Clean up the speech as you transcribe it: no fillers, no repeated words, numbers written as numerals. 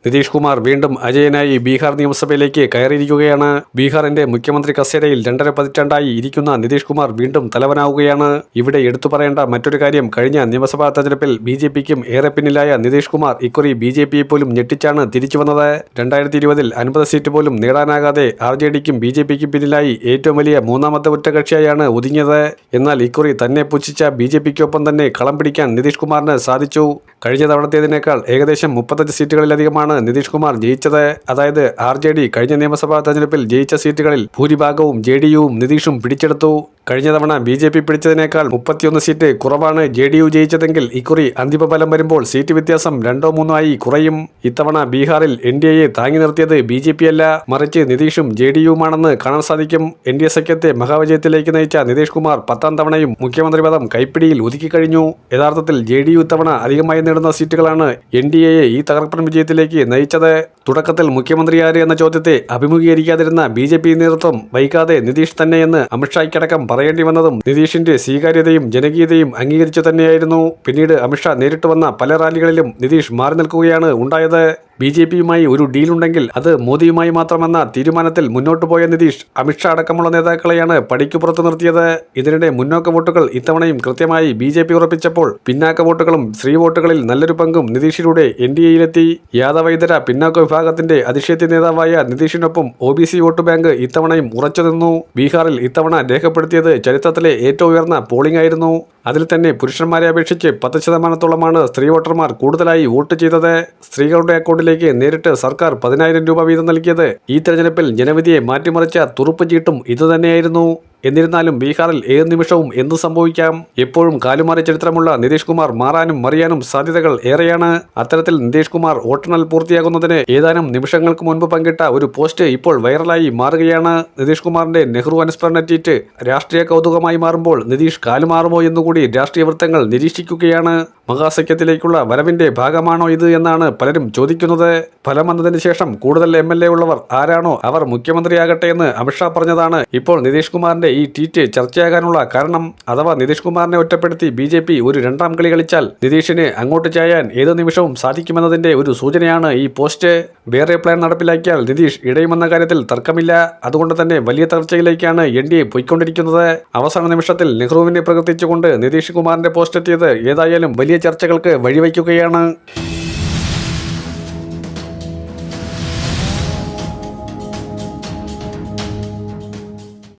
നിതീഷ് കുമാർ വീണ്ടും അജയനായി ബീഹാർ നിയമസഭയിലേക്ക് കയറിയിരിക്കുകയാണ്. ബീഹാറിന്റെ മുഖ്യമന്ത്രി കസേരയിൽ 2.5 പതിറ്റാണ്ടായി ഇരിക്കുന്ന നിതീഷ് കുമാർ വീണ്ടും തലവനാവുകയാണ്. ഇവിടെ എടുത്തു പറയേണ്ട മറ്റൊരു കാര്യം, കഴിഞ്ഞ നിയമസഭാ തെരഞ്ഞെടുപ്പിൽ BJPക്കും ഏറെ പിന്നിലായ നിതീഷ് കുമാർ ഇക്കുറി BJPയെ പോലും ഞെട്ടിച്ചാണ് തിരിച്ചുവന്നത്. 2020-ൽ 50 സീറ്റ് പോലും നേടാനാകാതെ RJDക്കും BJPക്കും പിന്നിലായി ഏറ്റവും വലിയ മൂന്നാമത്തെ ഒറ്റകക്ഷിയായാണ് ഒതുങ്ങിയത്. എന്നാൽ ഇക്കുറി തന്നെ പുച്ഛിച്ച BJPക്കൊപ്പം തന്നെ കളം പിടിക്കാൻ നിതീഷ് കുമാറിന് സാധിച്ചു. കഴിഞ്ഞ തവണത്തേതിനേക്കാൾ ഏകദേശം 35 സീറ്റുകളിലധികമാണ് നിതീഷ് കുമാർ ജയിച്ചത്. അതായത് RJD കഴിഞ്ഞ നിയമസഭാ തെരഞ്ഞെടുപ്പിൽ ജയിച്ച സീറ്റുകളിൽ ഭൂരിഭാഗവും JDUവും നിതീഷും പിടിച്ചെടുത്തു. കഴിഞ്ഞ തവണ BJP പിടിച്ചതിനേക്കാൾ 31 സീറ്റ് കുറവാണ് JDU ജയിച്ചതെങ്കിൽ ഇക്കുറി അന്തിമഫലം വരുമ്പോൾ സീറ്റ് വ്യത്യാസം 2-3 ആയി കുറയും. ഇത്തവണ ബീഹാറിൽ NDAയെ താങ്ങി നിർത്തിയത് BJP അല്ല, മറിച്ച് നിതീഷും JDUവുമാണെന്ന് കാണാൻ സാധിക്കും. NDA സഖ്യത്തെ മഹാവിജയത്തിലേക്ക് നയിച്ച നിതീഷ് കുമാർ 10ാം തവണയും മുഖ്യമന്ത്രി പദം കൈപ്പിടിയിൽ ഒതുക്കിക്കഴിഞ്ഞു. യഥാർത്ഥത്തിൽ JDU ഇത്തവണ അധികമായി നേടുന്ന സീറ്റുകളാണ് NDAയെ ഈ തകർപ്പൻ വിജയത്തിലേക്ക് നയിച്ചത്. തുടക്കത്തിൽ മുഖ്യമന്ത്രി ആര് എന്ന ചോദ്യത്തെ അഭിമുഖീകരിക്കാതിരുന്ന BJP നേതൃത്വം വൈകാതെ നിതീഷ് തന്നെയെന്ന് അമിത്ഷായ്ക്കടക്കം പറയേണ്ടി വന്നതും നിതീഷിന്റെ സ്വീകാര്യതയും ജനകീയതയും അംഗീകരിച്ചു തന്നെയായിരുന്നു. പിന്നീട് അമിത്ഷാ നേരിട്ട് വന്ന പല റാലികളിലും നിതീഷ് മാറി നിൽക്കുകയാണ് ഉണ്ടായത്. BJPയുമായി ഒരു ഡീലുണ്ടെങ്കിൽ അത് മോദിയുമായി മാത്രമെന്ന തീരുമാനത്തിൽ മുന്നോട്ടു പോയ നിതീഷ് അമിത്ഷാ അടക്കമുള്ള നേതാക്കളെയാണ് പടിക്കു പുറത്തു നിർത്തിയത്. ഇതിനിടെ മുന്നോക്ക വോട്ടുകൾ ഇത്തവണയും കൃത്യമായി BJP ഉറപ്പിച്ചപ്പോൾ പിന്നാക്ക വോട്ടുകളും സ്ത്രീ വോട്ടുകളിൽ നല്ലൊരു പങ്കും നിതീഷിലൂടെ NDAയിലെത്തി. യാദവേതര പിന്നാക്ക വിഭാഗത്തിന്റെ അതിശക്തി നേതാവായ നിതീഷിനൊപ്പം OBC വോട്ട് ബാങ്ക് ഇത്തവണയും ഉറച്ചു നിന്നു. ബീഹാറിൽ ഇത്തവണ രേഖപ്പെടുത്തിയത് ചരിത്രത്തിലെ ഏറ്റവും ഉയർന്ന പോളിംഗ് ആയിരുന്നു. അതിൽ തന്നെ പുരുഷന്മാരെ അപേക്ഷിച്ച് 10% സ്ത്രീ വോട്ടർമാർ കൂടുതലായി വോട്ട് ചെയ്തത്. സ്ത്രീകളുടെ അക്കൗണ്ടിലേക്ക് നേരിട്ട് സർക്കാർ 10,000 രൂപ വീതം നൽകിയത് ഈ തെരഞ്ഞെടുപ്പിൽ ജനവിധിയെ മാറ്റിമറിച്ച തുറുപ്പ് ചീട്ടും ഇതുതന്നെയായിരുന്നു. എന്നിരുന്നാലും ബീഹാറിൽ ഏത് നിമിഷവും എന്തു സംഭവിക്കാം. എപ്പോഴും കാലുമാറി ചരിത്രമുള്ള നിതീഷ് കുമാർ മാറാനും മറിയാനും സാധ്യതകൾ ഏറെയാണ്. അത്തരത്തിൽ നിതീഷ് കുമാർ വോട്ടെണ്ണൽ പൂർത്തിയാകുന്നതിന് ഏതാനും നിമിഷങ്ങൾക്ക് മുൻപ് പങ്കിട്ട ഒരു പോസ്റ്റ് ഇപ്പോൾ വൈറലായി മാറുകയാണ്. നിതീഷ് കുമാറിന്റെ നെഹ്റു അനുസ്മരണ ട്വീറ്റ് രാഷ്ട്രീയ കൗതുകമായി മാറുമ്പോൾ നിതീഷ് കാലുമാറുമോ എന്നുകൂടി രാഷ്ട്രീയ വൃത്തങ്ങൾ നിരീക്ഷിക്കുകയാണ്. മഹാസഖ്യത്തിലേക്കുള്ള വരവിന്റെ ഭാഗമാണോ ഇത് എന്നാണ് പലരും ചോദിക്കുന്നത്. ഫലം വന്നതിന് ശേഷം കൂടുതൽ MLA ഉള്ളവർ ആരാണോ അവർ മുഖ്യമന്ത്രിയാകട്ടെ എന്ന് അമിത്ഷാ പറഞ്ഞതാണ് ഇപ്പോൾ നിതീഷ് കുമാറിന്റെ ഈ ട്വീറ്റ് ചർച്ചയാകാനുള്ള കാരണം. അഥവാ നിതീഷ് കുമാറിനെ ഒറ്റപ്പെടുത്തി BJP ഒരു രണ്ടാം കളി കളിച്ചാൽ നിതീഷിന് അങ്ങോട്ട് ചായാൻ ഏത് നിമിഷവും സാധിക്കുമെന്നതിന്റെ ഒരു സൂചനയാണ് ഈ പോസ്റ്റ്. വേറെ പ്ലാൻ നടപ്പിലാക്കിയാൽ നിതീഷ് ഇടയുമെന്ന കാര്യത്തിൽ തർക്കമില്ല. അതുകൊണ്ട് തന്നെ വലിയ തകർച്ചയിലേക്കാണ് NDA പോയിക്കൊണ്ടിരിക്കുന്നത്. അവസാന നിമിഷത്തിൽ നെഹ്റുവിനെ പ്രകീർത്തിച്ചുകൊണ്ട് നിതീഷ് കുമാറിന്റെ പോസ്റ്റ് എത്തിയത് ഏതായാലും വലിയ ചർച്ചകൾക്ക് വഴിവെക്കുകയാണ്.